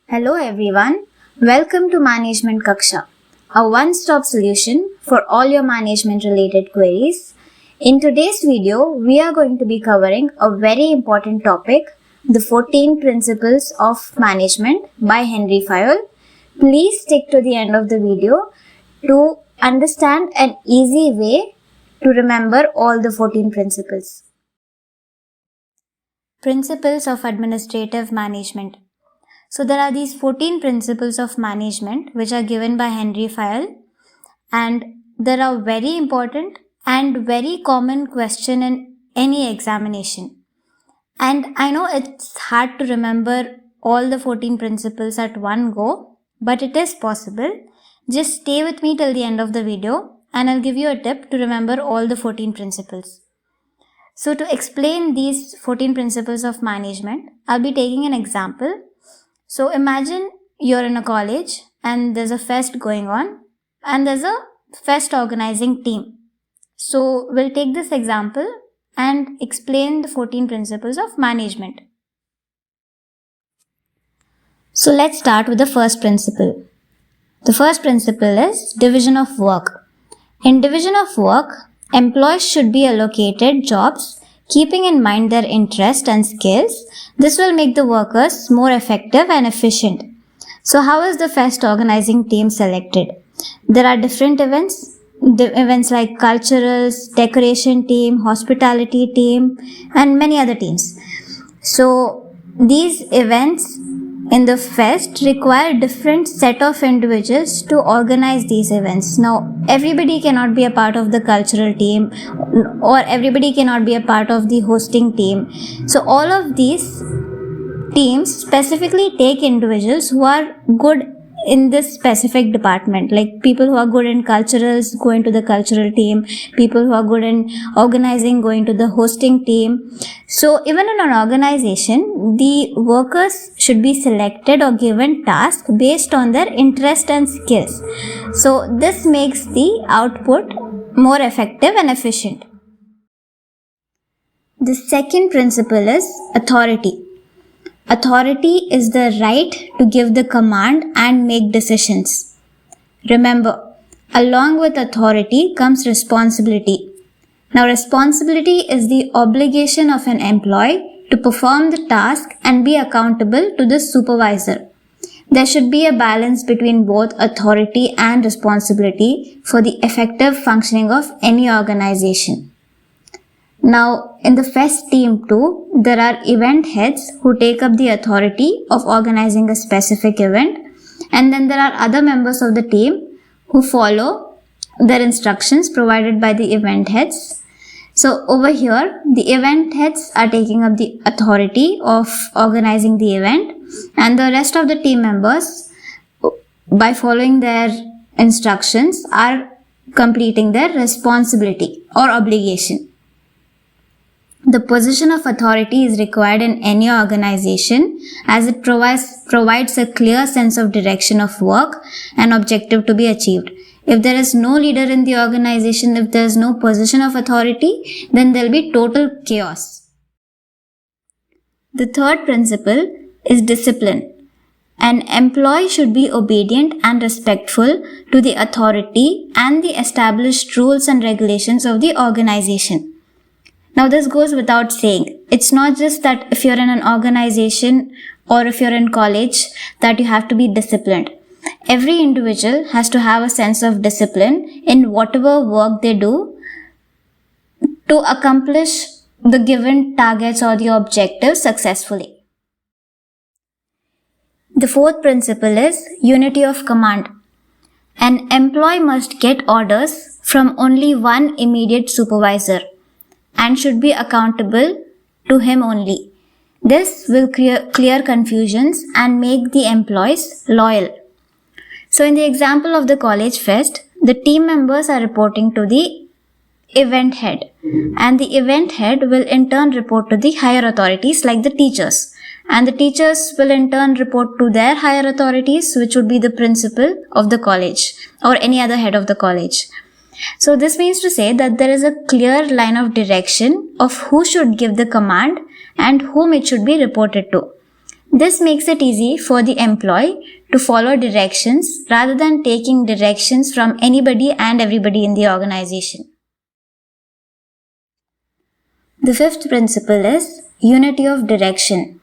Hello everyone, welcome to Management Kaksha, a one-stop solution for all your management related queries. In today's video, we are going to be covering a very important topic, the 14 Principles of Management by Henri Fayol. Please stick to the end of the video to understand an easy way to remember all the 14 principles. Principles of Administrative Management. So there are these 14 principles of management which are given by Henri Fayol, and there are very important and very common question in any examination. And I know it's hard to remember all the 14 principles at one go, but it is possible. Just stay with me till the end of the video and I'll give you a tip to remember all the 14 principles. So to explain these 14 principles of management, I'll be taking an example. So imagine you're in a college and there's a fest going on and there's a fest organizing team. So we'll take this example and explain the 14 principles of management. So let's start with the first principle. The first principle is division of work. In division of work, employees should be allocated jobs keeping in mind their interest and skills. This will make the workers more effective and efficient. So how is the fest organizing team selected? There are different events. The events like culturals, decoration team, hospitality team, and many other teams. So these events in the fest require different set of individuals to organize these events. Now, everybody cannot be a part of the cultural team or everybody cannot be a part of the hosting team. So all of these teams specifically take individuals who are good in this specific department, like people who are good in culturals go into the cultural team, people who are good in organizing go into the hosting team. So even in an organization, the workers should be selected or given tasks based on their interest and skills. So this makes the output more effective and efficient. The second principle is authority. Authority is the right to give the command and make decisions. Remember, along with authority comes responsibility. Now, responsibility is the obligation of an employee to perform the task and be accountable to the supervisor. There should be a balance between both authority and responsibility for the effective functioning of any organization. Now, in the fest team too, there are event heads who take up the authority of organizing a specific event, and then there are other members of the team who follow their instructions provided by the event heads. So over here, the event heads are taking up the authority of organizing the event, and the rest of the team members, by following their instructions, are completing their responsibility or obligation. The position of authority is required in any organization as it provides a clear sense of direction of work and objective to be achieved. If there is no leader in the organization, if there is no position of authority, then there will be total chaos. The third principle is discipline. An employee should be obedient and respectful to the authority and the established rules and regulations of the organization. Now this goes without saying. It's not just that if you're in an organization or if you're in college that you have to be disciplined. Every individual has to have a sense of discipline in whatever work they do to accomplish the given targets or the objectives successfully. The fourth principle is unity of command. An employee must get orders from only one immediate supervisor and should be accountable to him only. This will clear confusions and make the employees loyal. So in the example of the college fest, the team members are reporting to the event head, and the event head will in turn report to the higher authorities like the teachers, and the teachers will in turn report to their higher authorities, which would be the principal of the college or any other head of the college. So this means to say that there is a clear line of direction of who should give the command and whom it should be reported to. This makes it easy for the employee to follow directions rather than taking directions from anybody and everybody in the organization. The fifth principle is unity of direction.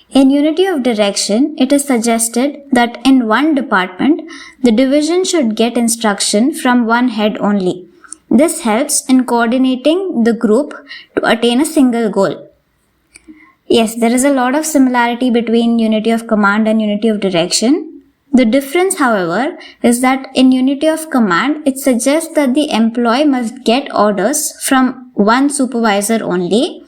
In unity of direction, it is suggested that in one department, the division should get instruction from one head only. This helps in coordinating the group to attain a single goal. Yes, there is a lot of similarity between unity of command and unity of direction. The difference, however, is that in unity of command, it suggests that the employee must get orders from one supervisor only,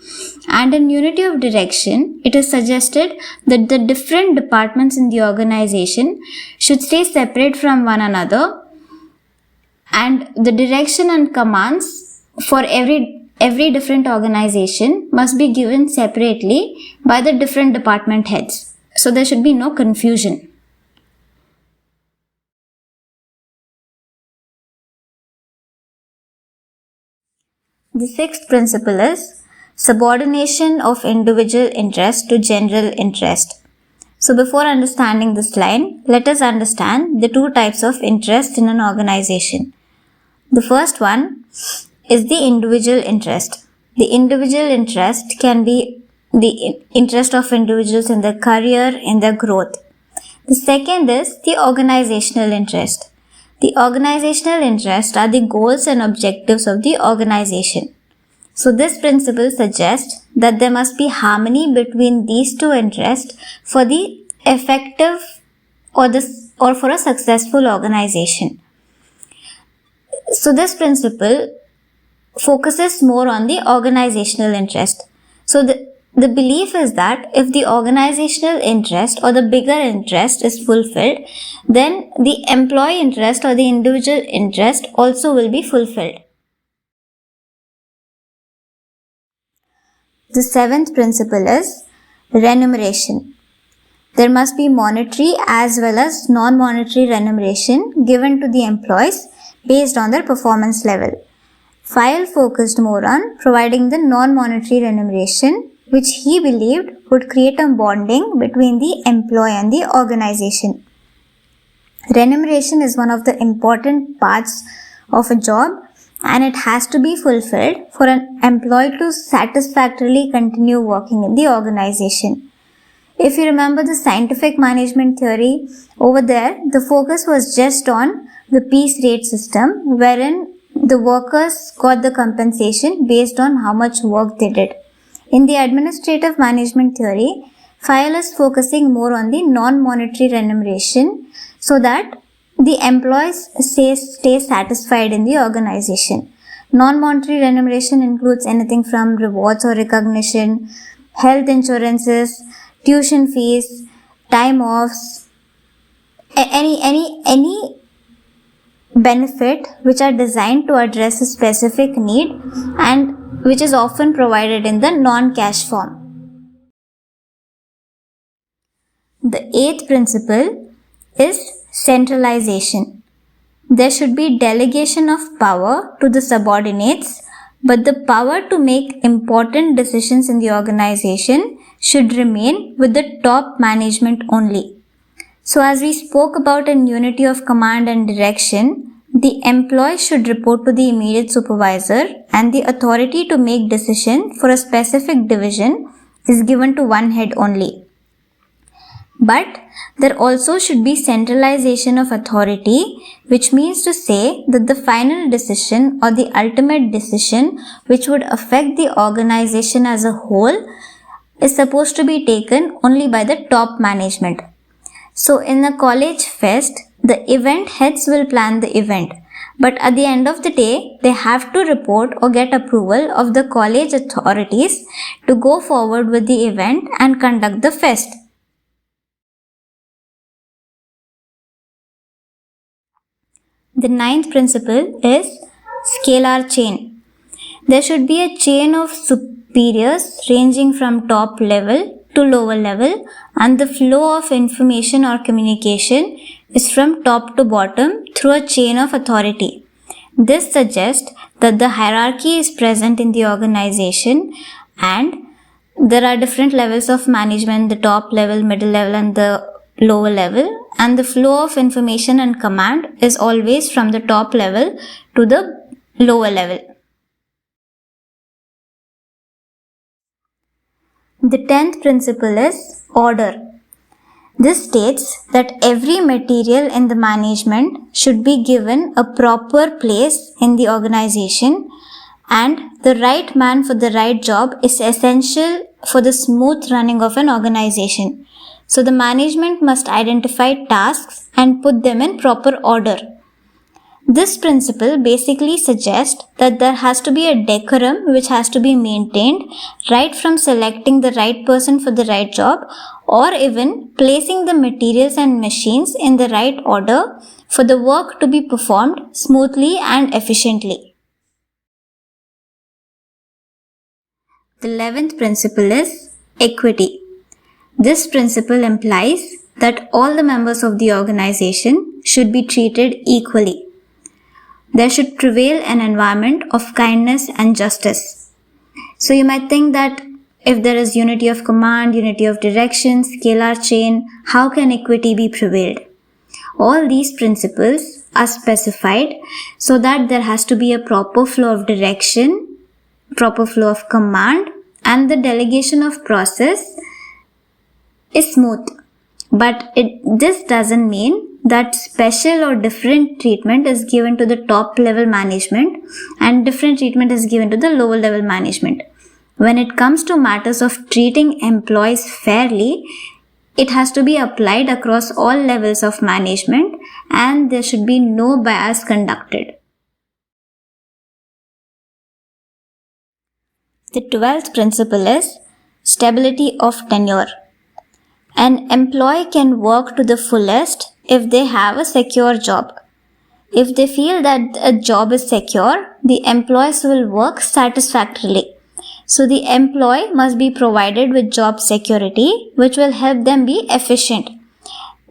and in unity of direction, it is suggested that the different departments in the organization should stay separate from one another, and the direction and commands for every different organization must be given separately by the different department heads. So there should be no confusion. The sixth principle is subordination of individual interest to general interest. So before understanding this line, let us understand the two types of interest in an organization. The first one is the individual interest. The individual interest can be the interest of individuals in their career, in their growth. The second is the organizational interest. The organizational interests are the goals and objectives of the organization. So this principle suggests that there must be harmony between these two interests for the effective or for a successful organization. So this principle focuses more on the organizational interest. So the belief is that if the organizational interest or the bigger interest is fulfilled, then the employee interest or the individual interest also will be fulfilled. The seventh principle is remuneration. There must be monetary as well as non-monetary remuneration given to the employees based on their performance level. Fayol focused more on providing the non-monetary remuneration, which he believed would create a bonding between the employee and the organization. Remuneration is one of the important parts of a job, and it has to be fulfilled for an employee to satisfactorily continue working in the organization. If you remember the scientific management theory, over there the focus was just on the piece rate system, wherein the workers got the compensation based on how much work they did. In the administrative management theory, Fayol is focusing more on the non-monetary remuneration so that the employees stay satisfied in the organization. Non-monetary remuneration includes anything from rewards or recognition, health insurances, tuition fees, time offs, any benefit which are designed to address a specific need and which is often provided in the non-cash form. The eighth principle is centralization. There should be delegation of power to the subordinates, but the power to make important decisions in the organization should remain with the top management only. So as we spoke about in unity of command and direction, the employee should report to the immediate supervisor, and the authority to make decision for a specific division is given to one head only. But there also should be centralization of authority, which means to say that the final decision or the ultimate decision which would affect the organization as a whole is supposed to be taken only by the top management. So in a college fest, the event heads will plan the event, but at the end of the day, they have to report or get approval of the college authorities to go forward with the event and conduct the fest. The ninth principle is scalar chain. There should be a chain of superiors ranging from top level to lower level, and the flow of information or communication is from top to bottom through a chain of authority. This suggests that the hierarchy is present in the organization and there are different levels of management, the top level, middle level, and the lower level, and the flow of information and command is always from the top level to the lower level. The 10th principle is order. This states that every material in the management should be given a proper place in the organization, and the right man for the right job is essential for the smooth running of an organization. So the management must identify tasks and put them in proper order. This principle basically suggests that there has to be a decorum which has to be maintained right from selecting the right person for the right job, or even placing the materials and machines in the right order for the work to be performed smoothly and efficiently. The 11th principle is equity. This principle implies that all the members of the organization should be treated equally. There should prevail an environment of kindness and justice. So you might think that if there is unity of command, unity of direction, scalar chain, how can equity be prevailed? All these principles are specified so that there has to be a proper flow of direction, proper flow of command, and the delegation of process is smooth. But this doesn't mean that special or different treatment is given to the top level management and different treatment is given to the lower level management. When it comes to matters of treating employees fairly, it has to be applied across all levels of management, and there should be no bias conducted. The 12th principle is stability of tenure. An employee can work to the fullest if they have a secure job. If they feel that a job is secure, the employees will work satisfactorily. So the employee must be provided with job security, which will help them be efficient.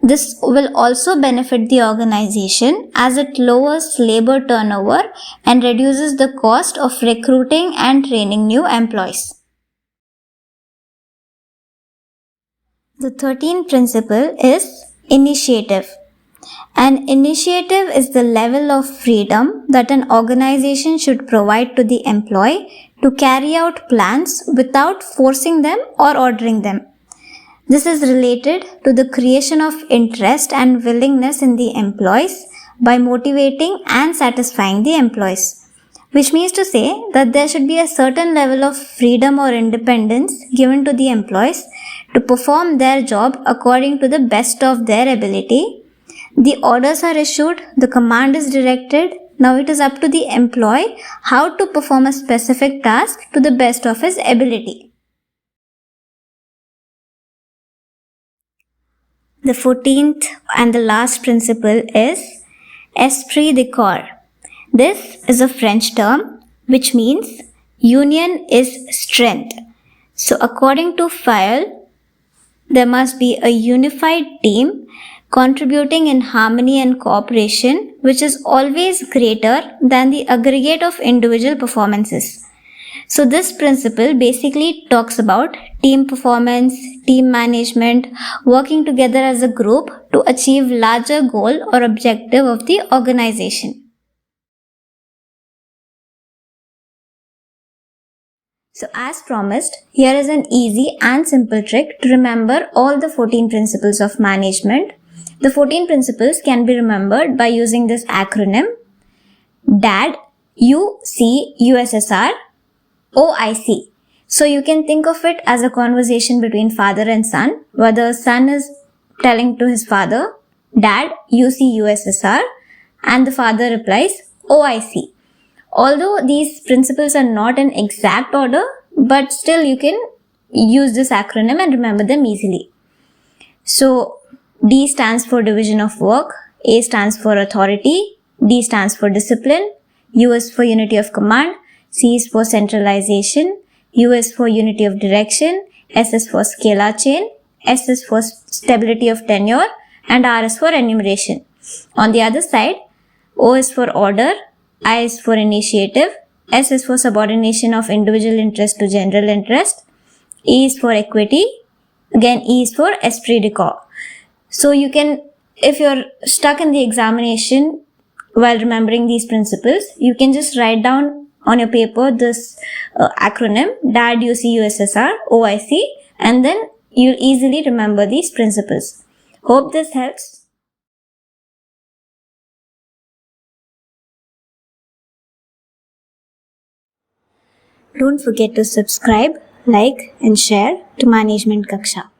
This will also benefit the organization as it lowers labor turnover and reduces the cost of recruiting and training new employees. The 13th principle is initiative. An initiative is the level of freedom that an organization should provide to the employee to carry out plans without forcing them or ordering them. This is related to the creation of interest and willingness in the employees by motivating and satisfying the employees, which means to say that there should be a certain level of freedom or independence given to the employees to perform their job according to the best of their ability. The orders are issued, the command is directed. Now it is up to the employee how to perform a specific task to the best of his ability. The 14th and the last principle is Esprit de corps. This is a French term which means union is strength. So according to Fayol, there must be a unified team contributing in harmony and cooperation, which is always greater than the aggregate of individual performances. So this principle basically talks about team performance, team management, working together as a group to achieve larger goal or objective of the organization. So as promised, here is an easy and simple trick to remember all the 14 principles of management. The 14 principles can be remembered by using this acronym DAD, UC, USSR, OIC. So you can think of it as a conversation between father and son, where the son is telling to his father, Dad, UC, USSR, and the father replies, OIC. Although these principles are not in exact order, but still you can use this acronym and remember them easily. So D stands for division of work, A stands for authority, D stands for discipline, U is for unity of command, C is for centralization, U is for unity of direction, S is for scalar chain, S is for stability of tenure, and R is for remuneration. On the other side, O is for order, I is for initiative, S is for subordination of individual interest to general interest, E is for equity. Again, E is for esprit de corps. So you can, if you're stuck in the examination while remembering these principles, you can just write down on your paper this acronym, DAD, UC, USSR, OIC, and then you'll easily remember these principles. Hope this helps. Don't forget to subscribe, like, and share to Management Kaksha.